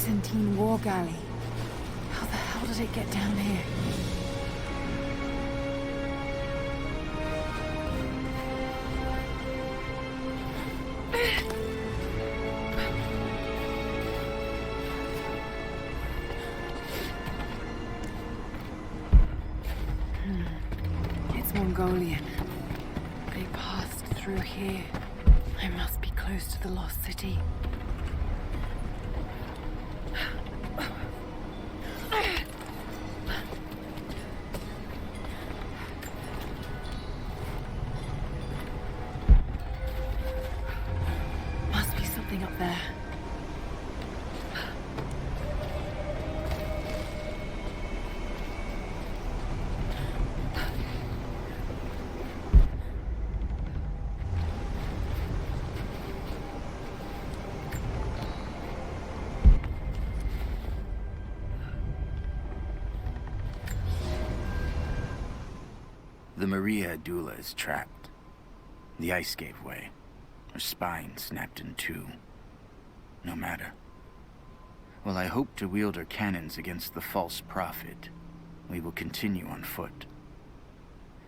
Byzantine war galley. How the hell did it get down here? It's Mongolian. They passed through here. I must be close to the lost city. Must be something up there. The Maria Adula is trapped. The ice gave way. Her spine snapped in two. No matter. While I hope to wield her cannons against the false prophet, we will continue on foot.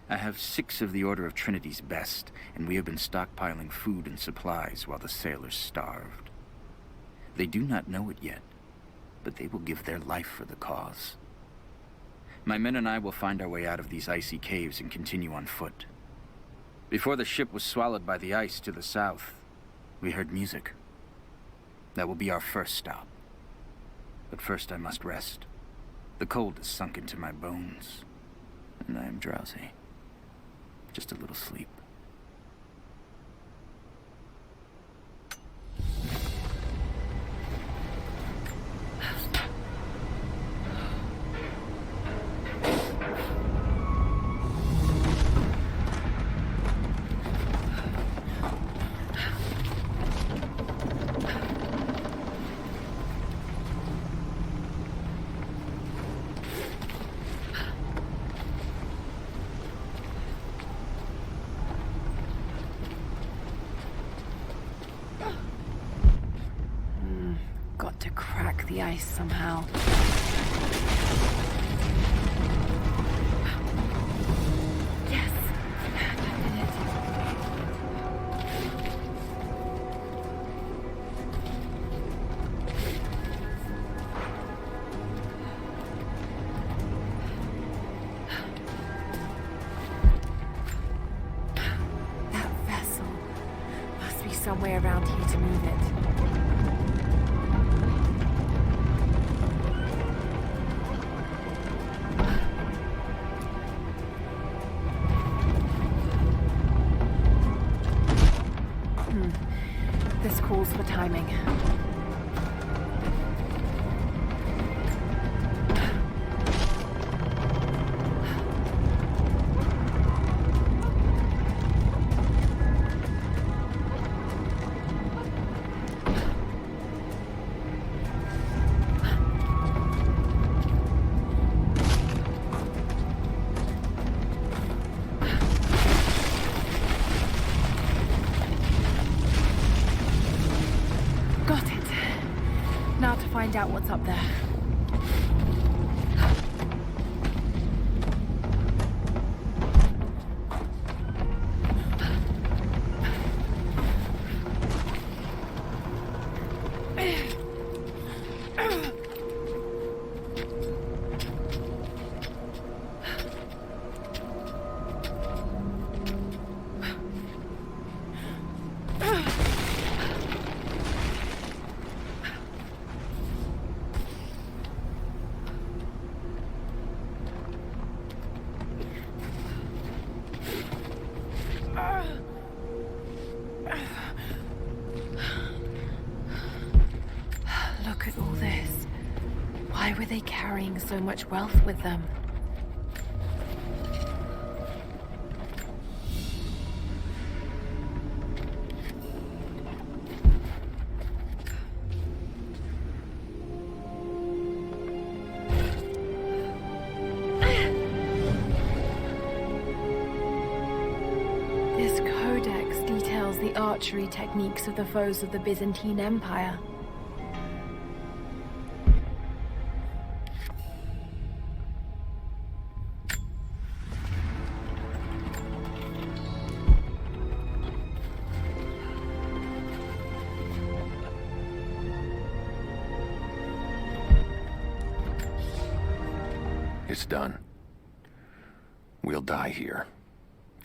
I have 6 of the Order of Trinity's best, and we have been stockpiling food and supplies while the sailors starved. They do not know it yet, but they will give their life for the cause. My men and I will find our way out of these icy caves and continue on foot. Before the ship was swallowed by the ice to the south, we heard music. That will be our first stop. But first I must rest. The cold has sunk into my bones, and I am drowsy. Just a little sleep. Got to crack the ice somehow. Yes! I did it. That vessel must be somewhere around here to move it. This calls for timing. Now to find out what's up there. Look at all this. Why were they carrying so much wealth with them? This codex details the archery techniques of the foes of the Byzantine Empire. it's done. We'll die here,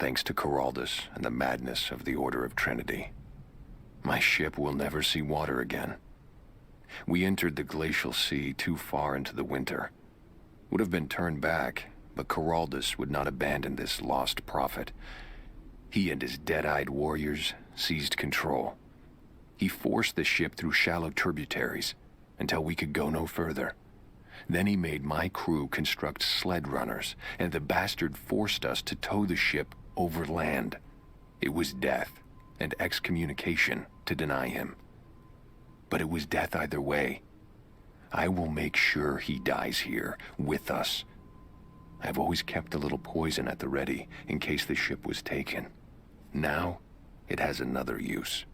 thanks to Coraldus and the madness of the Order of Trinity. My ship will never see water again. We entered the glacial sea too far into the winter. Would have been turned back, but Coraldus would not abandon this lost prophet. He and his dead-eyed warriors seized control. He forced the ship through shallow tributaries until we could go no further. Then he made my crew construct sled runners, and the bastard forced us to tow the ship over land. It was death and excommunication to deny him. But it was death either way. I will make sure he dies here, with us. I've always kept a little poison at the ready, in case the ship was taken. Now, it has another use.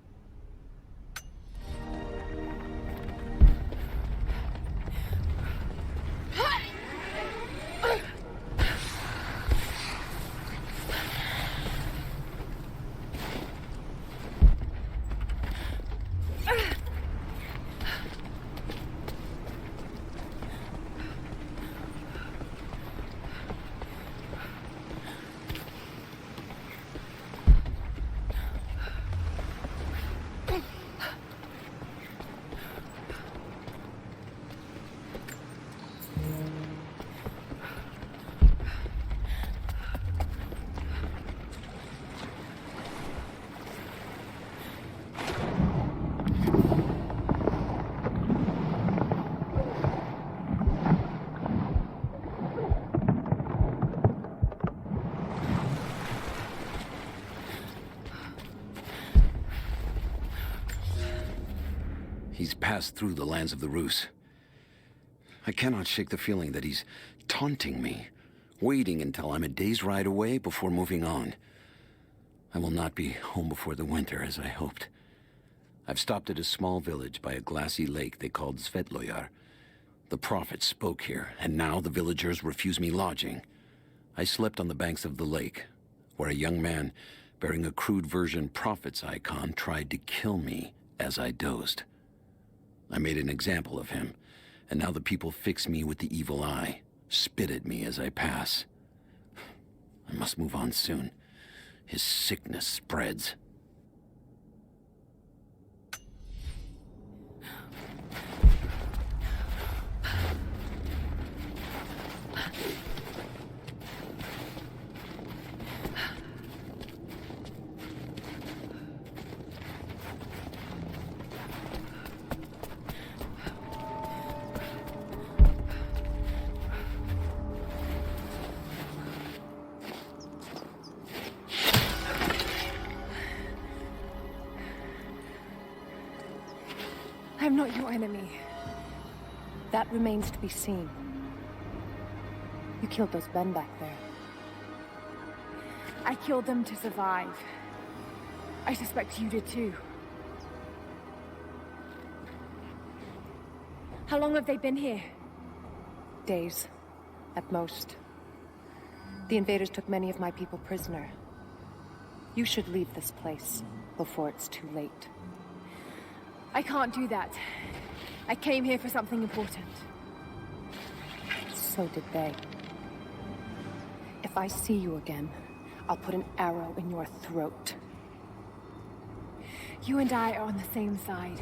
He's passed through the lands of the Rus. I cannot shake the feeling that he's taunting me, waiting until I'm a day's ride away before moving on. I will not be home before the winter, as I hoped. I've stopped at a small village by a glassy lake they called Svetloyar. The prophet spoke here, and now the villagers refuse me lodging. I slept on the banks of the lake, where a young man bearing a crude version prophet's icon tried to kill me as I dozed. I made an example of him, and now the people fix me with the evil eye, spit at me as I pass. I must move on soon. His sickness spreads. I'm not your enemy. That remains to be seen. You killed those men back there. I killed them to survive. I suspect you did too. How long have they been here? Days, at most. The invaders took many of my people prisoner. You should leave this place before it's too late. I can't do that. I came here for something important. So did they. If I see you again, I'll put an arrow in your throat. You and I are on the same side.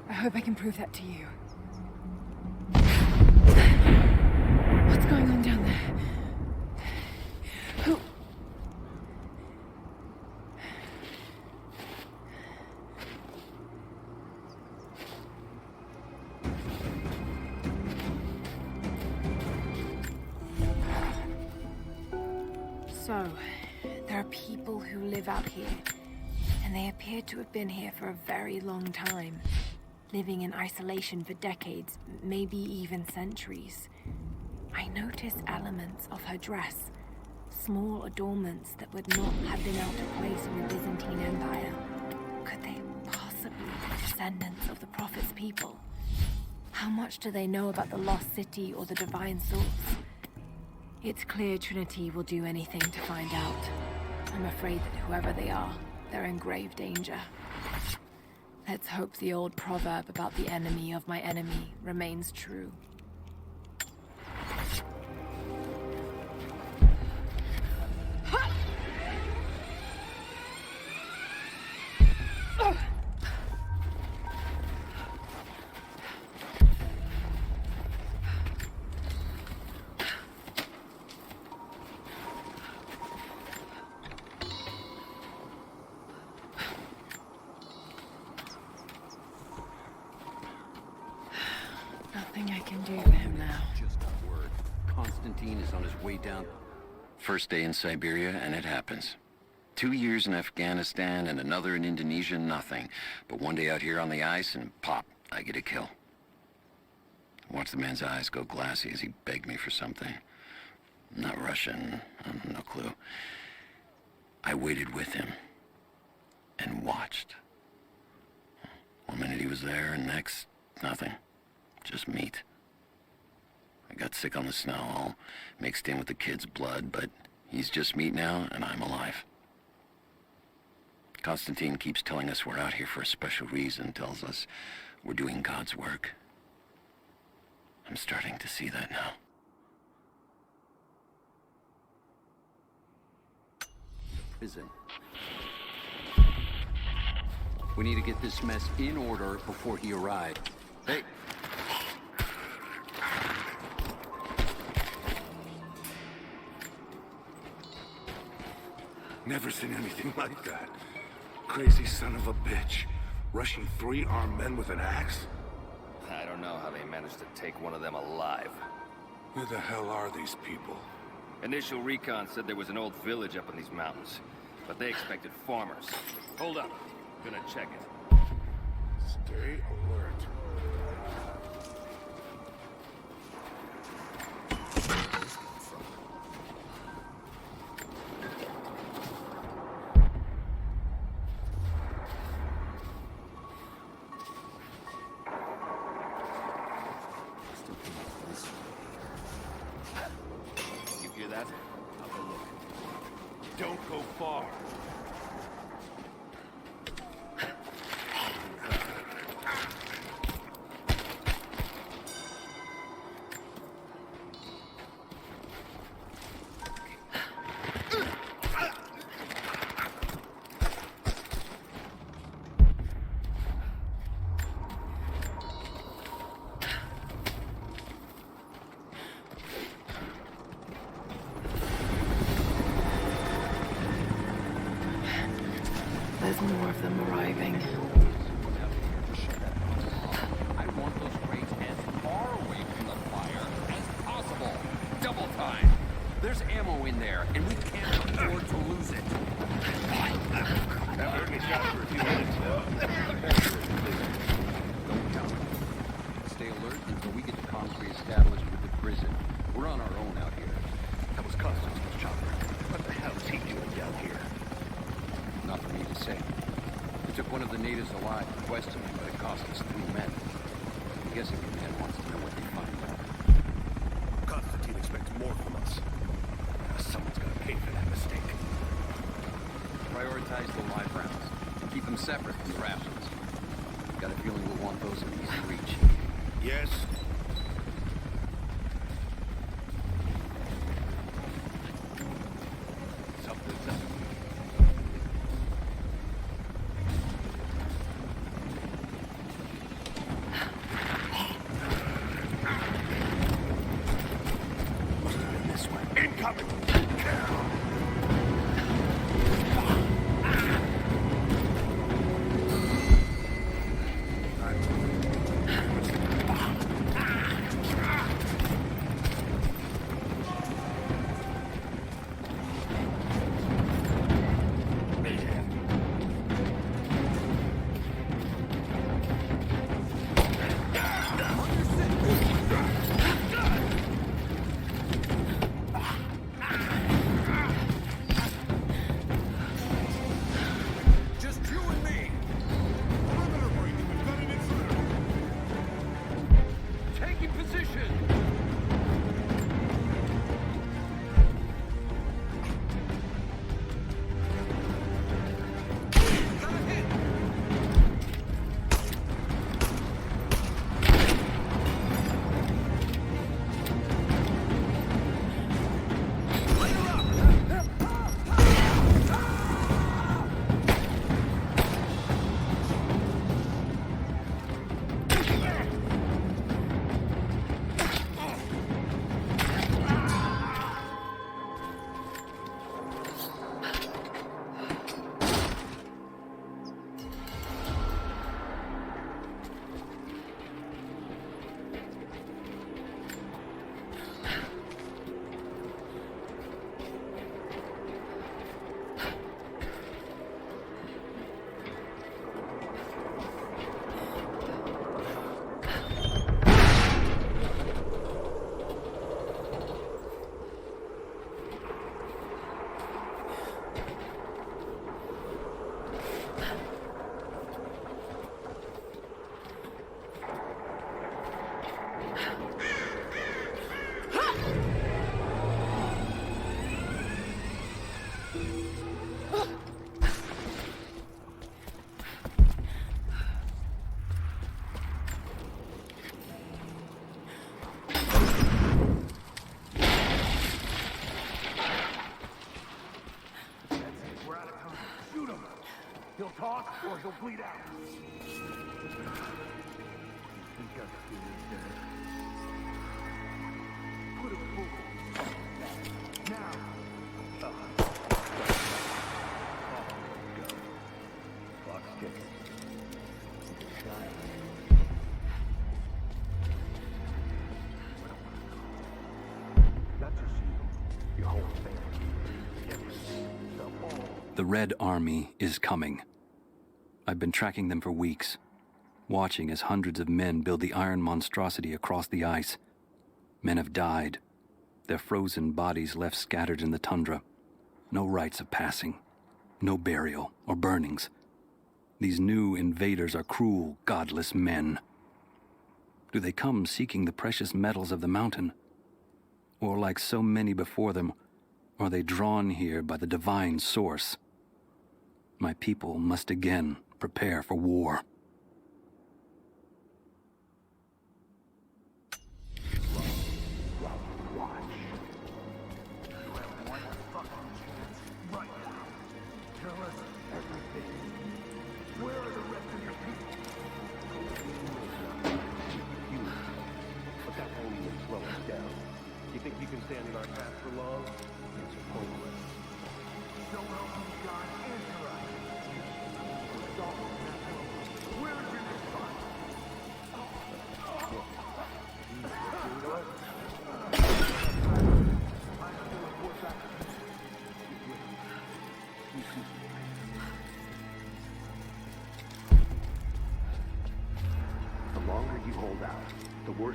I hope I can prove that to you. What's going on down there? Who... So, there are people who live out here, and they appear to have been here for a very long time, living in isolation for decades, maybe even centuries. I noticed elements of her dress, small adornments that would not have been out of place in the Byzantine Empire. Could they possibly be descendants of the Prophet's people? How much do they know about the Lost City or the Divine Source? It's clear Trinity will do anything to find out. I'm afraid that whoever they are, they're in grave danger. Let's hope the old proverb about the enemy of my enemy remains true. nothing I can do for him now. Just a word. Constantine is on his way down. First day in Siberia, and it happens. 2 years in Afghanistan and another in Indonesia, nothing. But one day out here on the ice, and pop, I get a kill. Watch the man's eyes go glassy as he begged me for something. Not Russian, no clue. I waited with him and watched. One minute he was there, and next, nothing. Just meat. I got sick on the snow, all mixed in with the kid's blood, but he's just meat now, and I'm alive. Constantine keeps telling us we're out here for a special reason, tells us we're doing God's work. I'm starting to see that now. Prison. We need to get this mess in order before he arrives. Hey! Never seen anything like that. Crazy son of a bitch. Rushing 3 armed men with an axe? I don't know how they managed to take one of them alive. Who the hell are these people? Initial recon said there was an old village up in these mountains, but they expected farmers. Hold up. Gonna check it. Stay alert. You hear that? Have a look. Don't go far. There's more of them arriving. I want those crates as far away from the fire as possible. Double time. There's ammo in there, and we can't afford to lose it. I've heard me shot for a few minutes now. Don't count. Stay alert until we get the comms established with the prison. We're on our own out here. That was Constantine's chopper. What the hell is he doing down here? Not for me to say. We took one of the natives alive and questioned him, but it cost us 3 men. I'm guessing the man wants to know what they find out. Constantine expects more from us. Someone's gonna pay for that mistake. Prioritize the live rounds. Keep them separate from the rations. Got a feeling we'll want those in easy reach. Yes. Something's up. Must have been this way. Incoming! or he'll bleed out. Put it forward. Now. Clock's ticking. Not just you, your whole family. Everything. The whole. The Red Army is coming. I've been tracking them for weeks, watching as hundreds of men build the iron monstrosity across the ice. Men have died, their frozen bodies left scattered in the tundra. No rites of passing, no burial or burnings. These new invaders are cruel, godless men. Do they come seeking the precious metals of the mountain? Or like so many before them, are they drawn here by the divine source? My people must again prepare for war.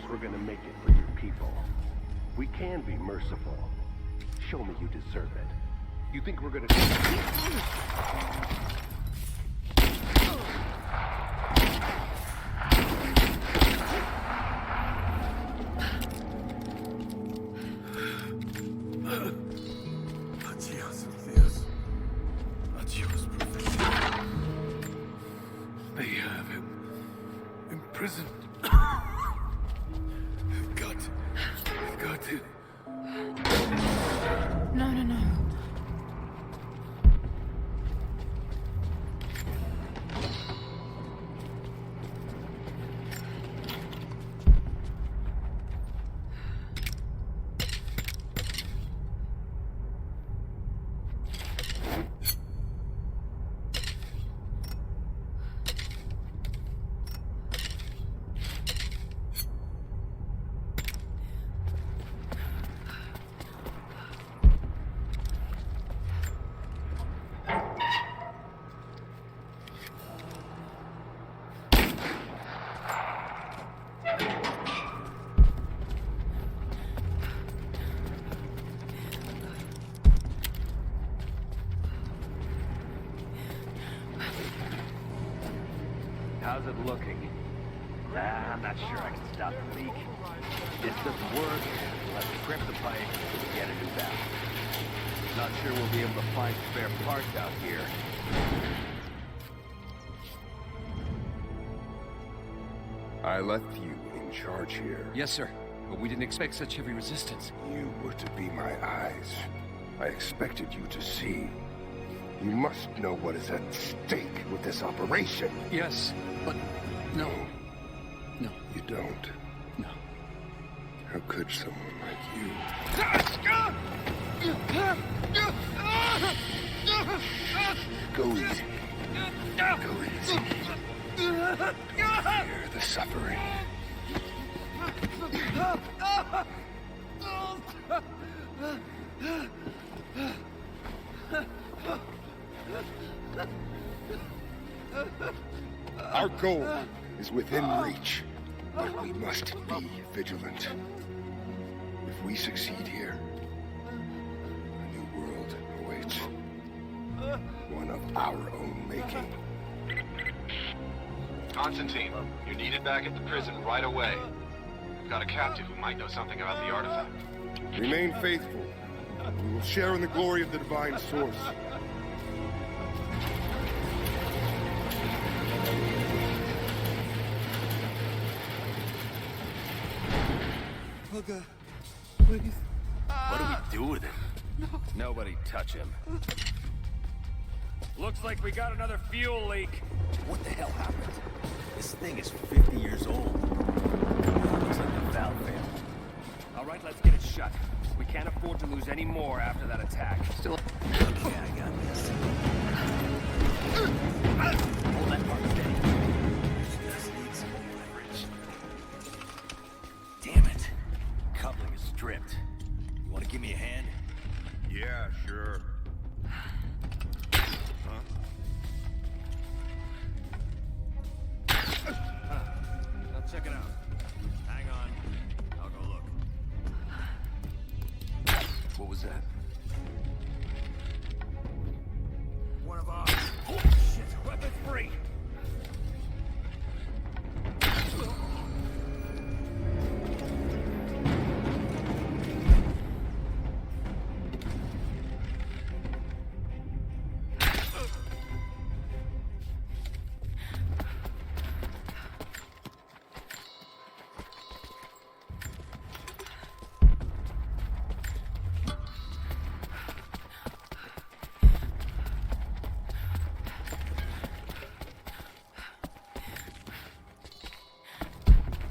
We're gonna make it for your people. We can be merciful. Show me you deserve it. You think we're gonna... Adios, Theos. Adios, Professor. They have him imprisoned. No, no, no. How's it looking? I'm not sure I can stop the leak. This doesn't work. Let's crimp the pipe and get a new valve. Not sure we'll be able to find spare parts out here. I left you in charge here. Yes, sir. But we didn't expect such heavy resistance. You were to be my eyes. I expected you to see. You must know what is at stake with this operation. Yes, but no. No. You don't? No. How could someone like you? Go easy. Go easy. Hear the suffering. Our goal is within reach, but we must be vigilant. If we succeed here, a new world awaits. One of our own making. Constantine, you're needed back at the prison right away. We've got a captive who might know something about the artifact. Remain faithful. We will share in the glory of the divine source. Olga, please. What do we do with him? No. Nobody touch him. Looks like we got another fuel leak. What the hell happened? This thing is 50 years old. Looks like the valve failed. All right, let's get it shut. We can't afford to lose any more after that attack. Still... Yeah, I got this. Hold that part steady. Just need some more leverage. Damn it. Coupling is stripped. You want to give me a hand? Yeah, sure. Now check it out. Hang on. I'll go look. What was that? One of ours. Oh, shit. Weapons free.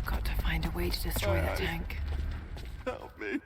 Got to find a way to destroy that tank. Help me.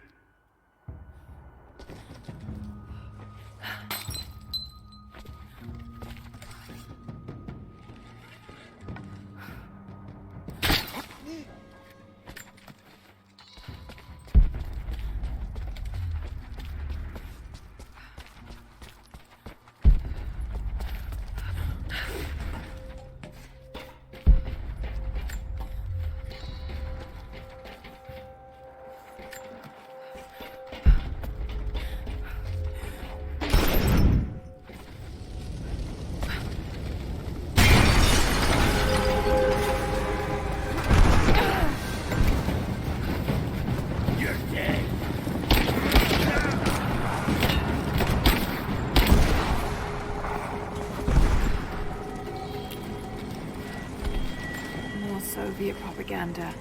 More Soviet propaganda.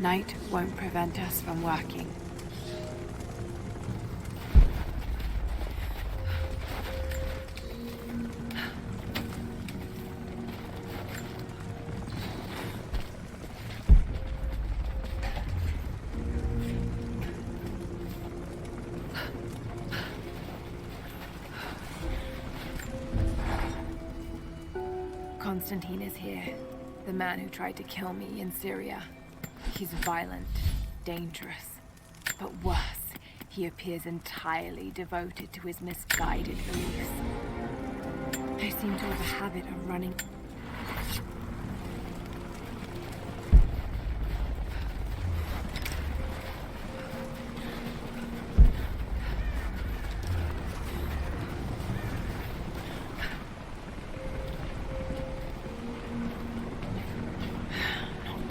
Night won't prevent us from working. Constantine is here. The man who tried to kill me in Syria. He's violent, dangerous, but worse, he appears entirely devoted to his misguided beliefs. I seem to have a habit of running...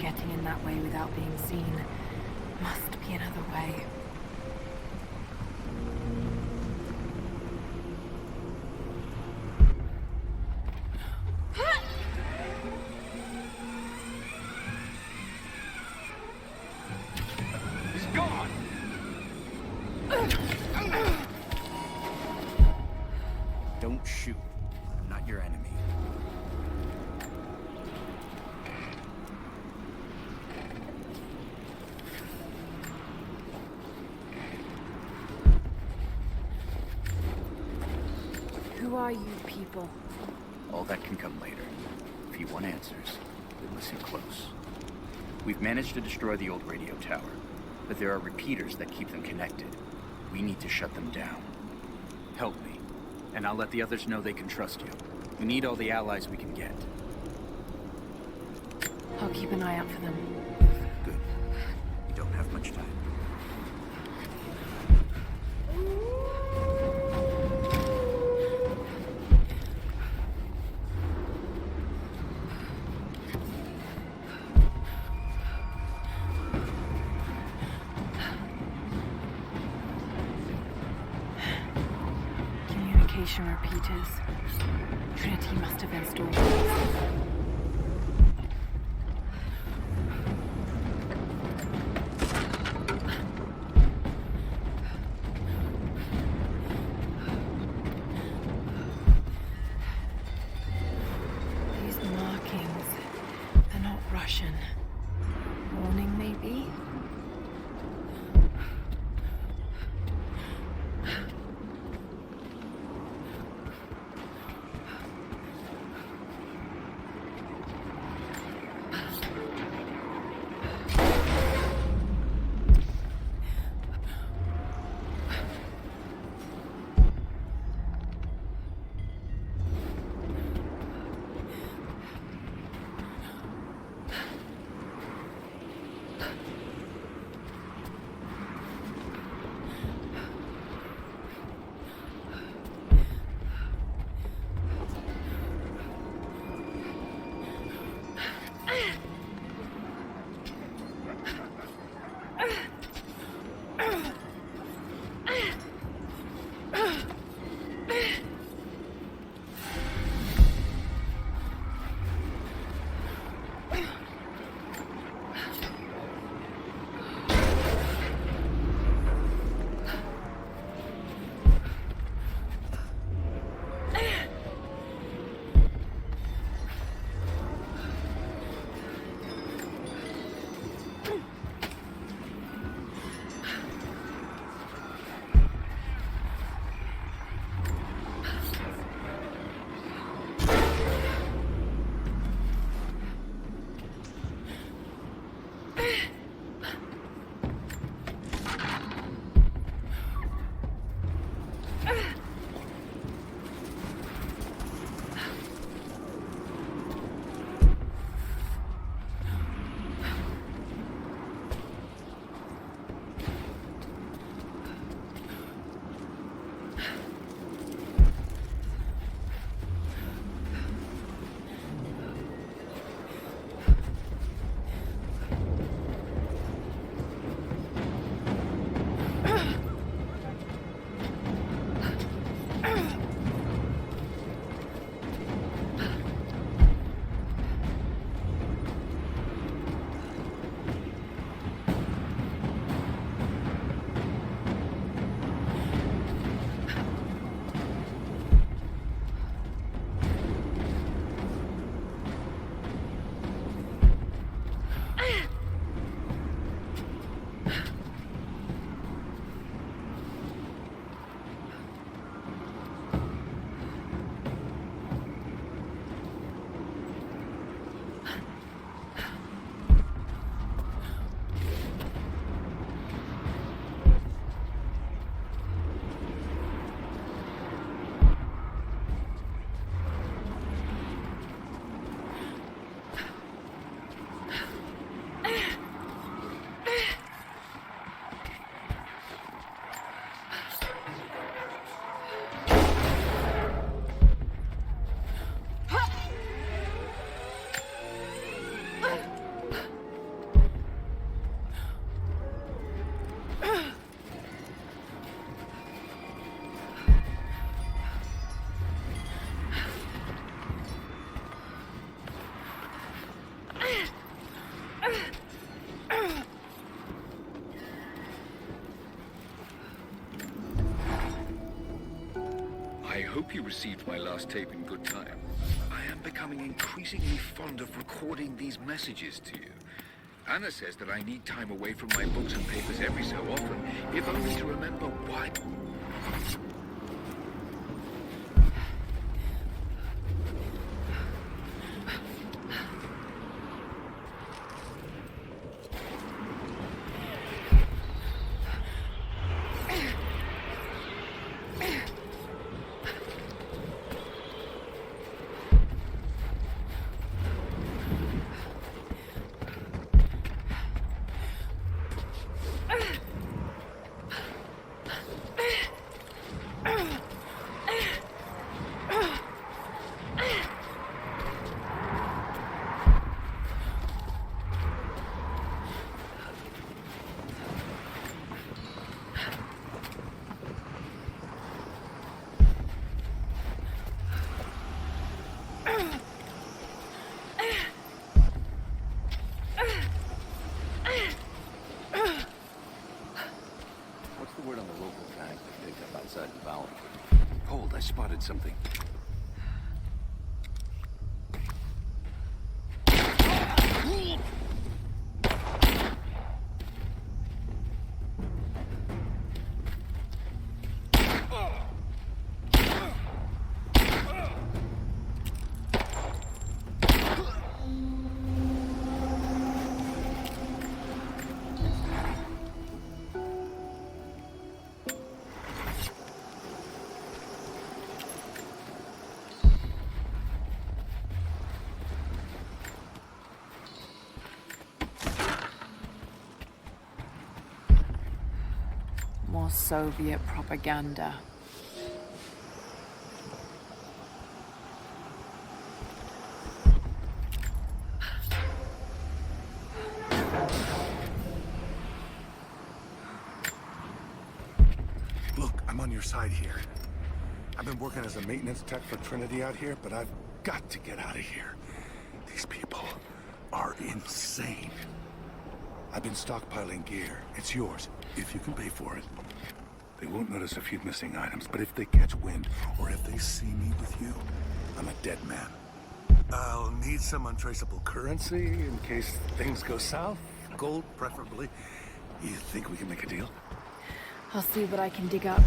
Getting in that way without being seen. Must be another way. He's gone! Don't shoot. I'm not your enemy. Who are you people? All that can come later. If you want answers, then listen close. We've managed to destroy the old radio tower, but there are repeaters that keep them connected. We need to shut them down. Help me, and I'll let the others know they can trust you. We need all the allies we can get. I'll keep an eye out for them. Good. We don't have much time. Communication repeaters. Trinity must have installed these. Precaution. Warning, maybe? I hope you received my last tape in good time. I am becoming increasingly fond of recording these messages to you. Anna says that I need time away from my books and papers every so often, if only to remember why. I spotted something. More Soviet propaganda. Look, I'm on your side here. I've been working as a maintenance tech for Trinity out here, but I've got to get out of here. These people are insane. I've been stockpiling gear. It's yours, if you can pay for it. They won't notice a few missing items, but if they catch wind, or if they see me with you, I'm a dead man. I'll need some untraceable currency in case things go south. Gold, preferably. You think we can make a deal? I'll see what I can dig up.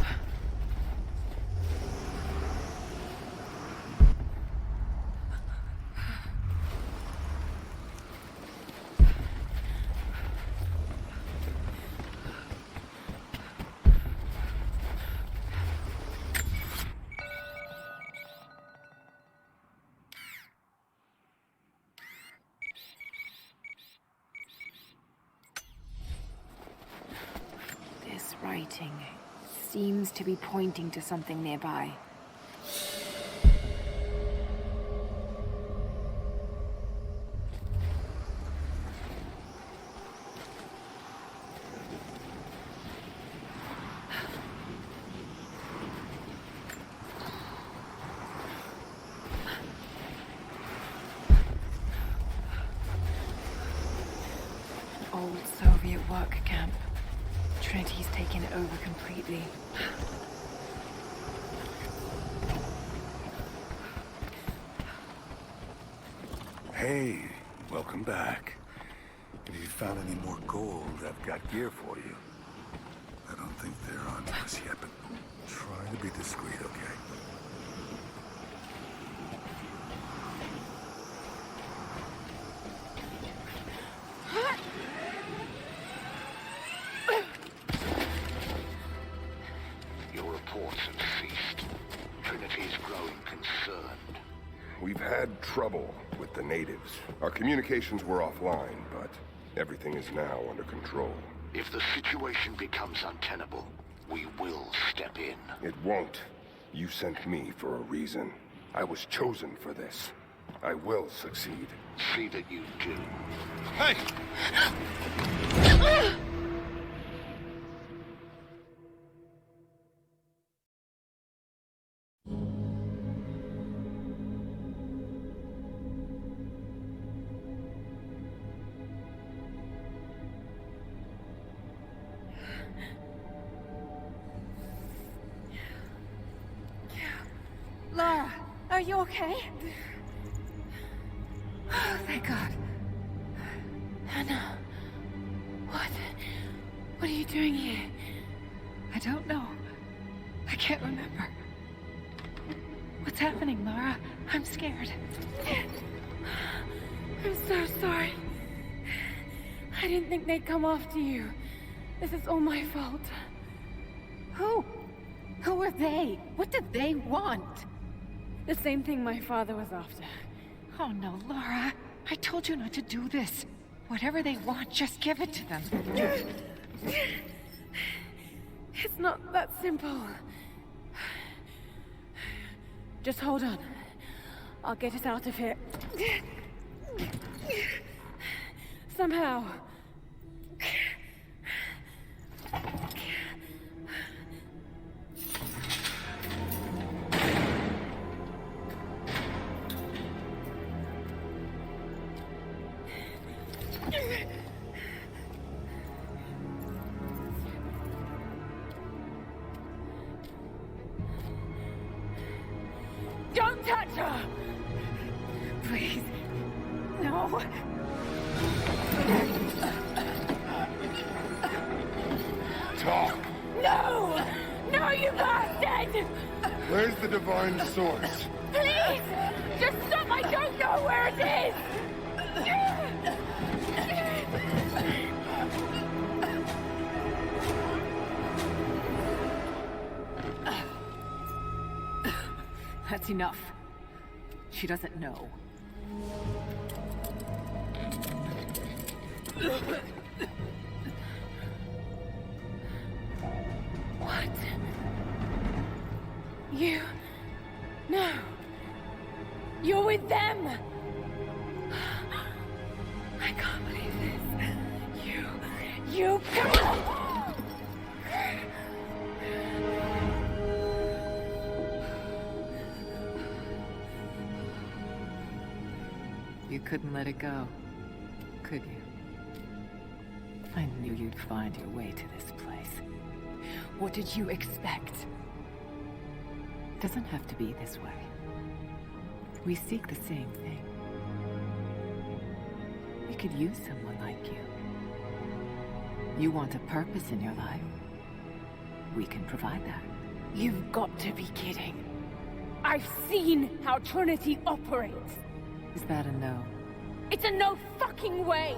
This writing seems to be pointing to something nearby. Old Soviet work camp. Trinity's taken it over completely. Hey, welcome back. If you found any more gold, I've got gear for you. I don't think they're on to us yet, but try to be discreet, okay? Your reports have ceased. Trinity's growing concerned. We've had trouble with the natives. Our communications were offline, but everything is now under control. If the situation becomes untenable, we will step in. It won't. You sent me for a reason. I was chosen for this. I will succeed. See that you do. Hey! Lara, are you okay? Oh, thank God. Hannah, what are you doing here? I don't know. I can't remember. What's happening, Lara? I'm scared. I'm so sorry. I didn't think they'd come after you. This is all my fault. Who? Who are they? What did they want? The same thing my father was after. Oh no, Lara. I told you not to do this. Whatever they want, just give it to them. It's not that simple. Just hold on. I'll get us out of here. Somehow. Don't touch her! Please. No. Talk! No! No, you bastard! Where's the divine source? Please! Just stop! I don't know where it is! That's enough. She doesn't know. You You couldn't let it go, could you? I knew you'd find your way to this place. What did you expect? It doesn't have to be this way. We seek the same thing. We could use someone like you. You want a purpose in your life. We can provide that. You've got to be kidding. I've seen how Trinity operates. Is that a no? It's a no fucking way!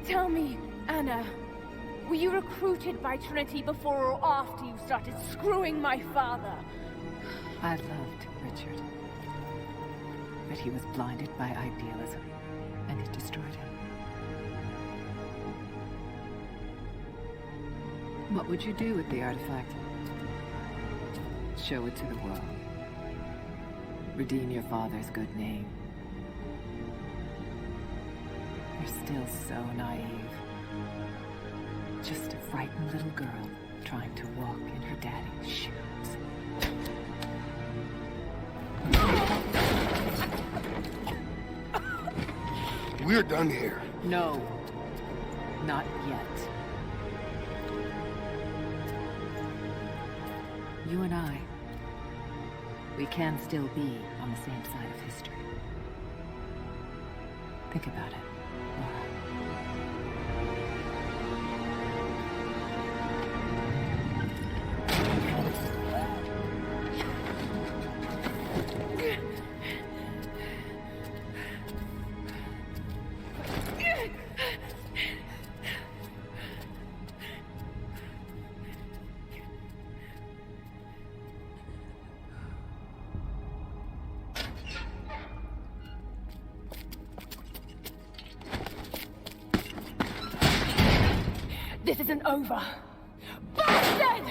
Tell me, Anna, were you recruited by Trinity before or after you started screwing my father? I loved Richard. But he was blinded by idealism, and it destroyed him. What would you do with the artifact? Show it to the world. Redeem your father's good name. You're still so naive. Just a frightened little girl trying to walk in her daddy's shoes. We're done here. No. Not yet. You and I, we can still be on the same side of history. Think about it, Laura. This isn't over. Bastard!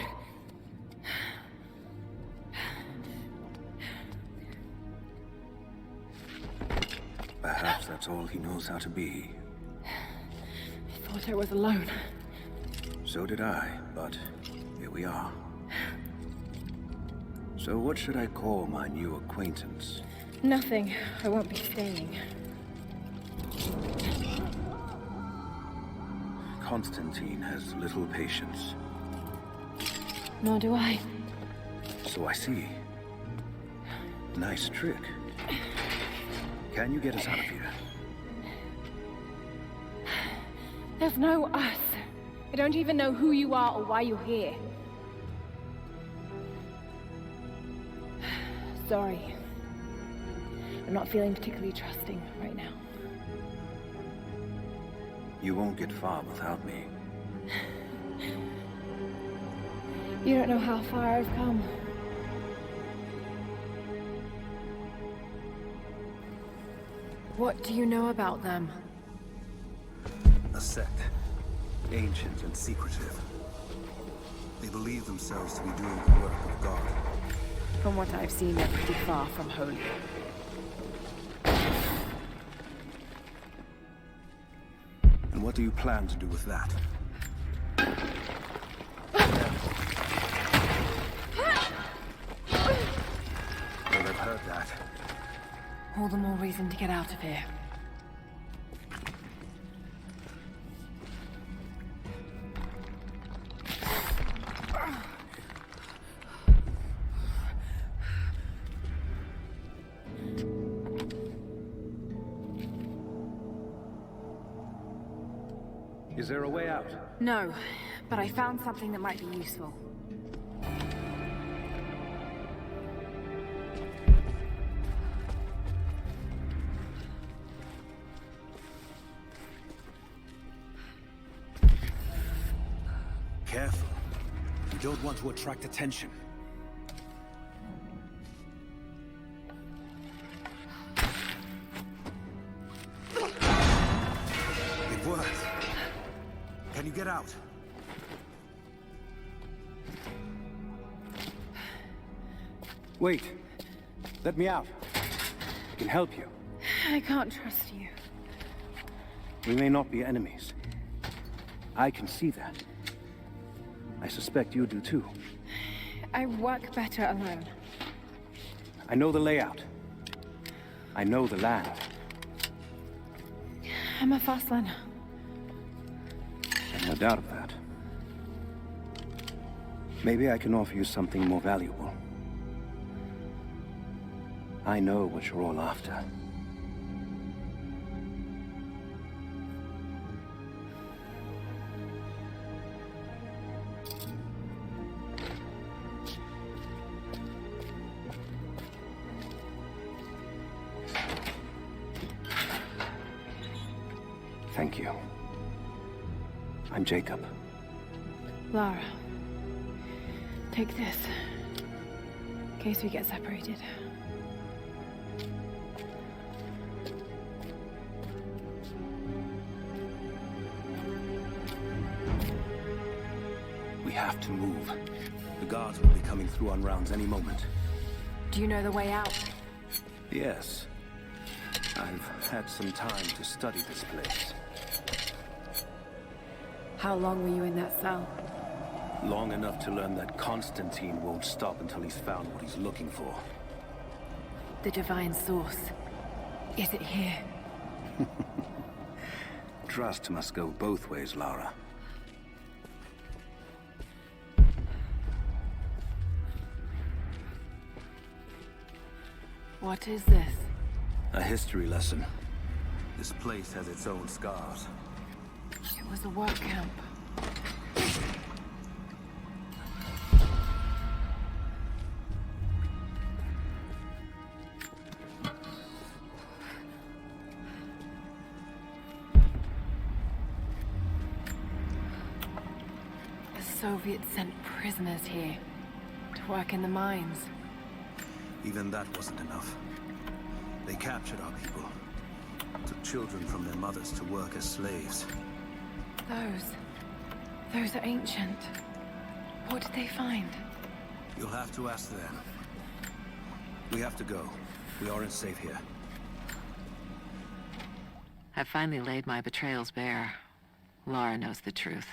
Perhaps that's all he knows how to be. I thought I was alone. So did I, but here we are. So what should I call my new acquaintance? Nothing. I won't be staying. Constantine has little patience. Nor do I. So I see. Nice trick. Can you get us out of here? There's no us. I don't even know who you are or why you're here. Sorry. I'm not feeling particularly trusting right now. You won't get far without me. You don't know how far I've come. What do you know about them? A sect. Ancient and secretive. They believe themselves to be doing the work of God. From what I've seen, they're pretty far from holy. And what do you plan to do with that? Well, I've heard that. All the more reason to get out of here. Is there a way out? No, but I found something that might be useful. Careful. You don't want to attract attention. It worked. Can you get out? Wait. Let me out. I can help you. I can't trust you. We may not be enemies, I can see that. I suspect you do too. I work better alone. I know the layout. I know the land. I'm a fast learner. No doubt of that. Maybe I can offer you something more valuable. I know what you're all after. Thank you. I'm Jacob. Lara. Take this. In case we get separated. We have to move. The guards will be coming through on rounds any moment. Do you know the way out? Yes. I've had some time to study this place. How long were you in that cell? Long enough to learn that Constantine won't stop until he's found what he's looking for. The divine source. Is it here? Trust must go both ways, Lara. What is this? A history lesson. This place has its own scars. It was a work camp. The Soviets sent prisoners here to work in the mines. Even that wasn't enough. They captured our people. Took children from their mothers to work as slaves. Those are ancient. What did they find? You'll have to ask them. We have to go. We aren't safe here. I've finally laid my betrayals bare. Lara knows the truth.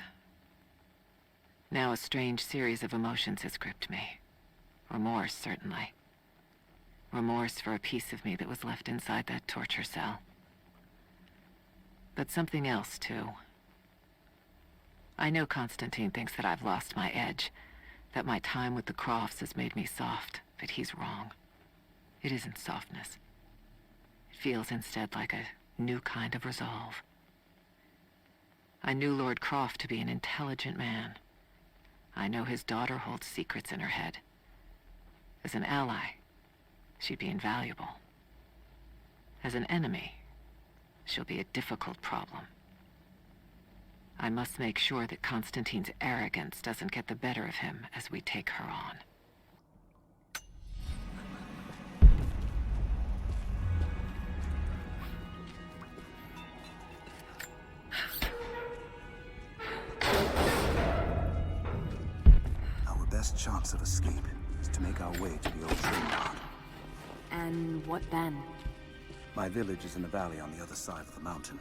Now a strange series of emotions has gripped me. Remorse, certainly. Remorse for a piece of me that was left inside that torture cell. But something else, too. I know Constantine thinks that I've lost my edge, that my time with the Crofts has made me soft, but he's wrong. It isn't softness. It feels instead like a new kind of resolve. I knew Lord Croft to be an intelligent man. I know his daughter holds secrets in her head. As an ally, she'd be invaluable. As an enemy, she'll be a difficult problem. I must make sure that Constantine's arrogance doesn't get the better of him as we take her on. Our best chance of escape is to make our way to the old train yard. And what then? My village is in the valley on the other side of the mountain.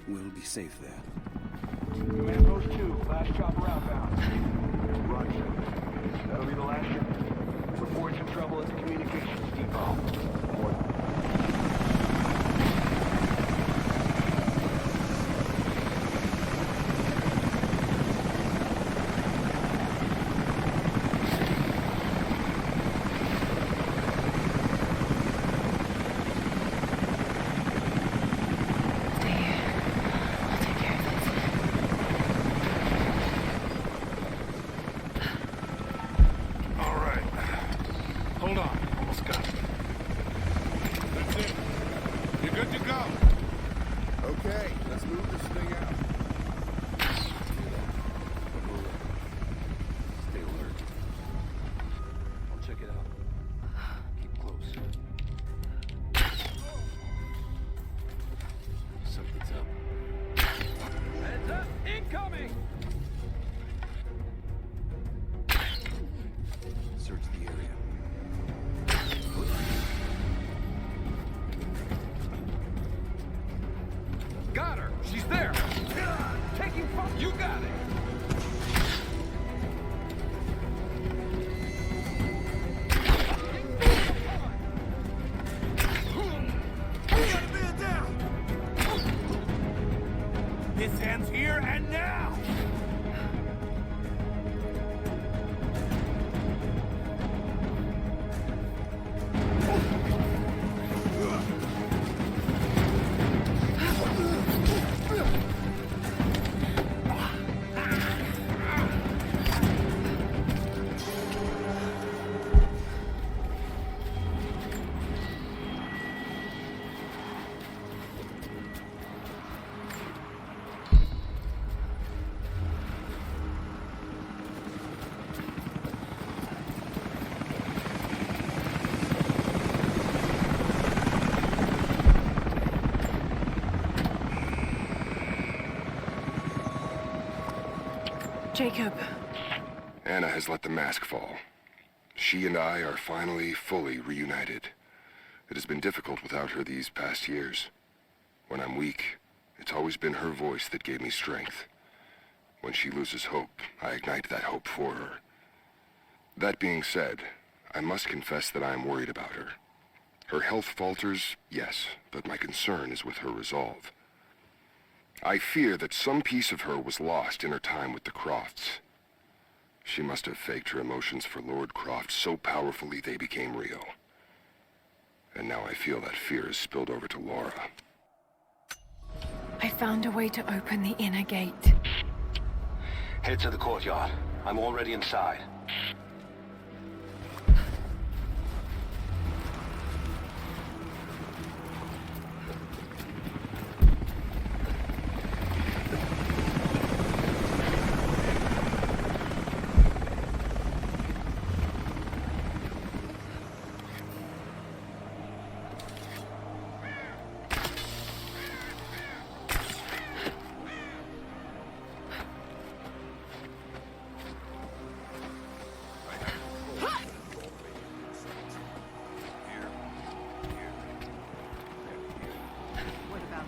We'll be safe there. Command Post 2, last chopper outbound. Roger. That'll be the last ship. Reports of trouble at the communications depot. Got her! She's there! Taking fire! You got it. This ends here and now! Jacob. Anna has let the mask fall. She and I are finally fully reunited. It has been difficult without her these past years. When I'm weak, it's always been her voice that gave me strength. When she loses hope, I ignite that hope for her. That being said, I must confess that I am worried about her. Her health falters, yes, but my concern is with her resolve. I fear that some piece of her was lost in her time with the Crofts. She must have faked her emotions for Lord Croft so powerfully they became real. And now I feel that fear has spilled over to Laura. I found a way to open the inner gate. Head to the courtyard. I'm already inside.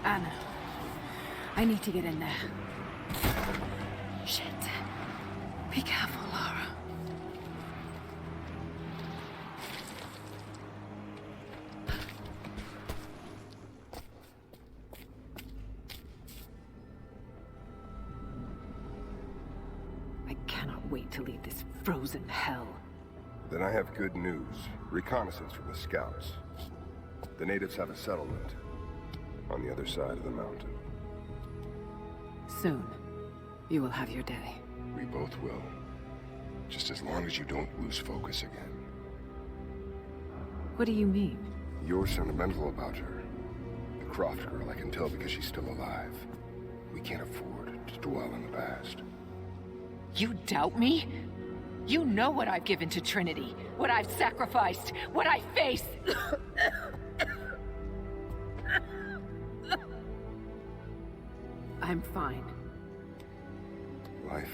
Anna, I need to get in there. Shit. Be careful, Laura. I cannot wait to leave this frozen hell. Then I have good news. Reconnaissance from the scouts. The natives have a settlement on the other side of the mountain. Soon, you will have your day. We both will. Just as long as you don't lose focus again. What do you mean? You're sentimental about her. The Croft girl, I can tell because she's still alive. We can't afford to dwell in the past. You doubt me? You know what I've given to Trinity, what I've sacrificed, what I face. I'm fine. Life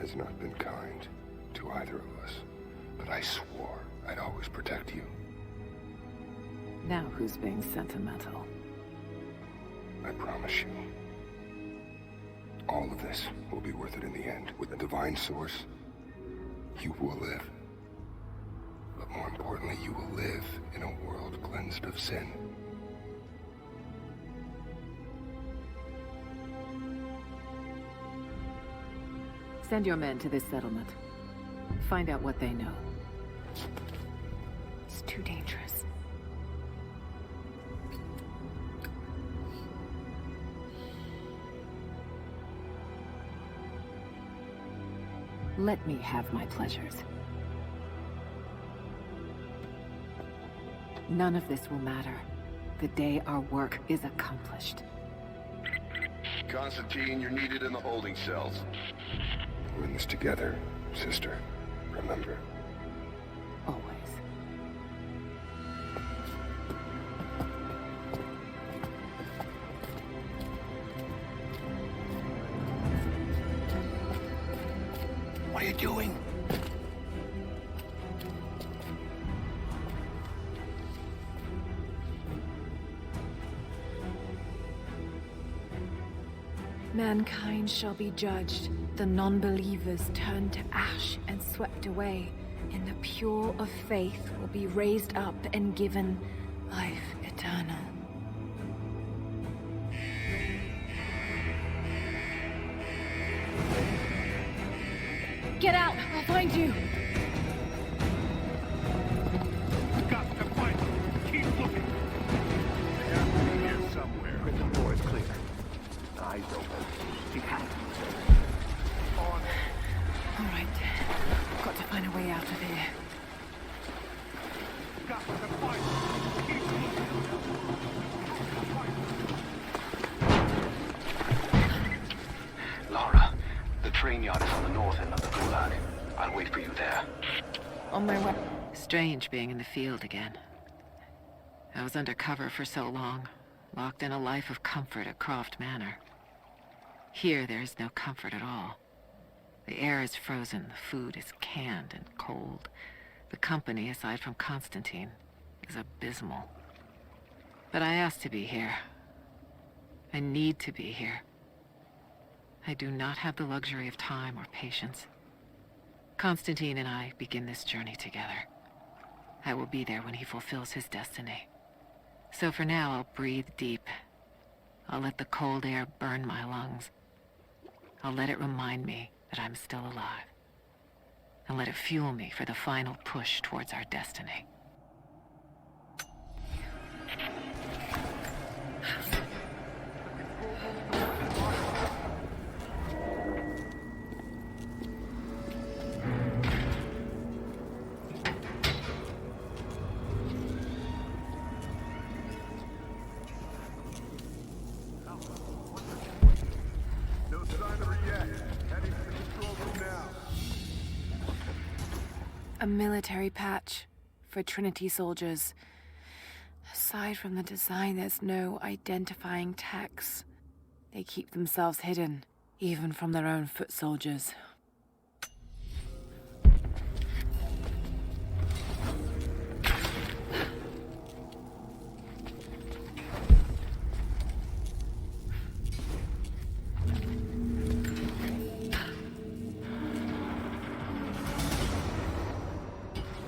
has not been kind to either of us, but I swore I'd always protect you. Now who's being sentimental? I promise you. All of this will be worth it in the end. With the divine source, you will live. But more importantly, you will live in a world cleansed of sin. Send your men to this settlement. Find out what they know. It's too dangerous. Let me have my pleasures. None of this will matter the day our work is accomplished. Constantine, you're needed in the holding cells. We're in this together, sister. Remember. Always. What are you doing? Mankind shall be judged. The non-believers turned to ash and swept away. And the pure of faith will be raised up and given life eternal. Get out! I'll find you! Got to find them. Keep looking. They have to be here somewhere. Prison door is clear. Eyes open. He has to be safe. On. All right. Got to find a way out of here. Got to find them. Keep looking. Lara, the train yard is on the north end of the Gulag. I'll wait for you there. On my way. Strange being in the field again. I was under cover for so long, locked in a life of comfort at Croft Manor. Here there is no comfort at all. The air is frozen, the food is canned and cold. The company, aside from Constantine, is abysmal. But I asked to be here. I need to be here. I do not have the luxury of time or patience. Constantine and I begin this journey together. I will be there when he fulfills his destiny. So for now, I'll breathe deep. I'll let the cold air burn my lungs. I'll let it remind me that I'm still alive. And let it fuel me for the final push towards our destiny. No sign of her yet. Heading to the control room now. A military patch for Trinity soldiers. Aside from the design, there's no identifying text. They keep themselves hidden, even from their own foot soldiers.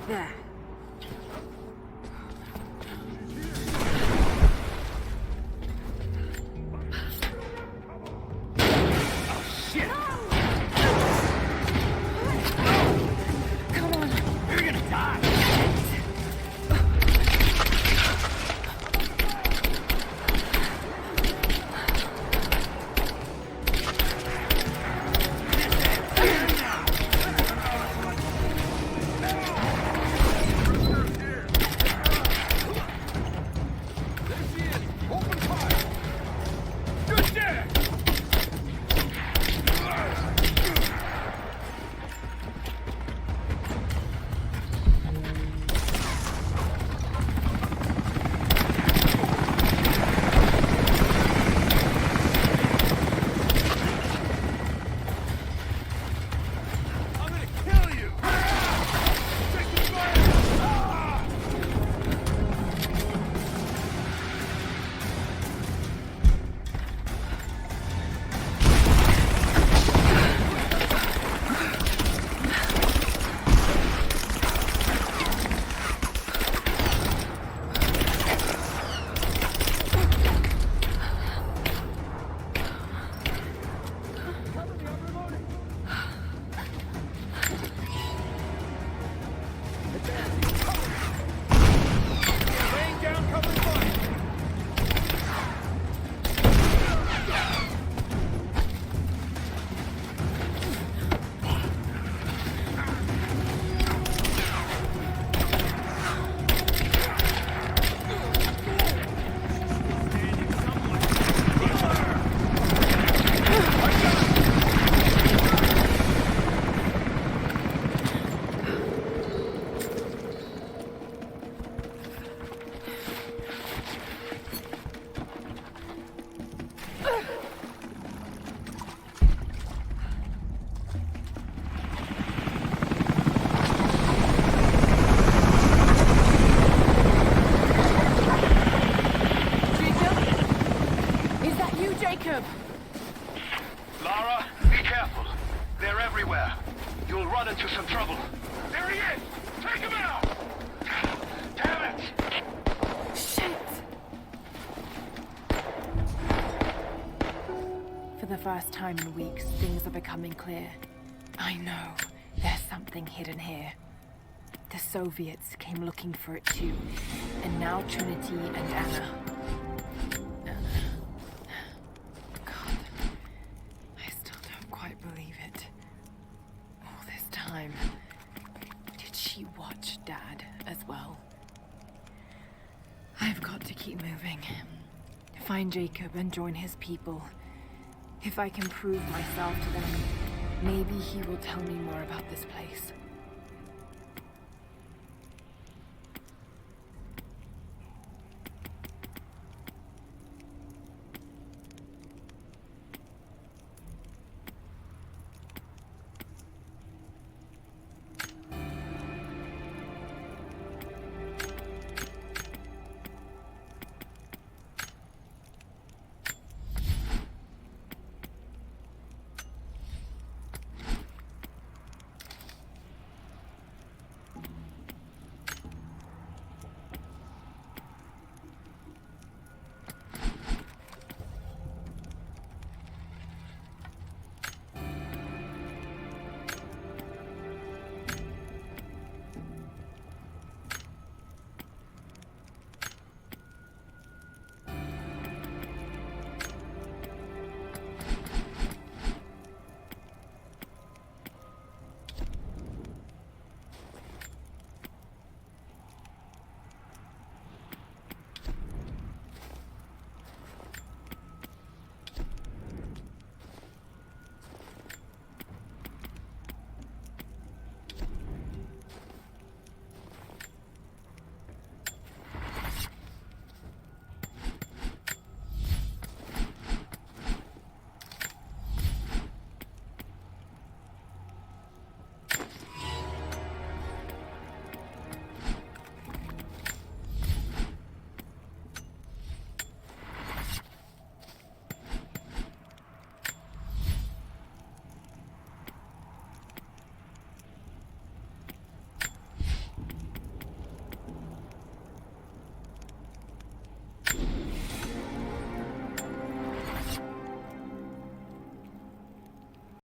There. Come on. You're gonna die. everywhere. You'll run into some trouble. There he is! Take him out! Damn it! Shit! For the first time in weeks, things are becoming clear. I know. There's something hidden here. The Soviets came looking for it too. And now Trinity and Anna. God. I still don't quite believe it. All this time. Did she watch Dad as well? I've got to keep moving. Find Jacob and join his people. If I can prove myself to them, maybe he will tell me more about this place.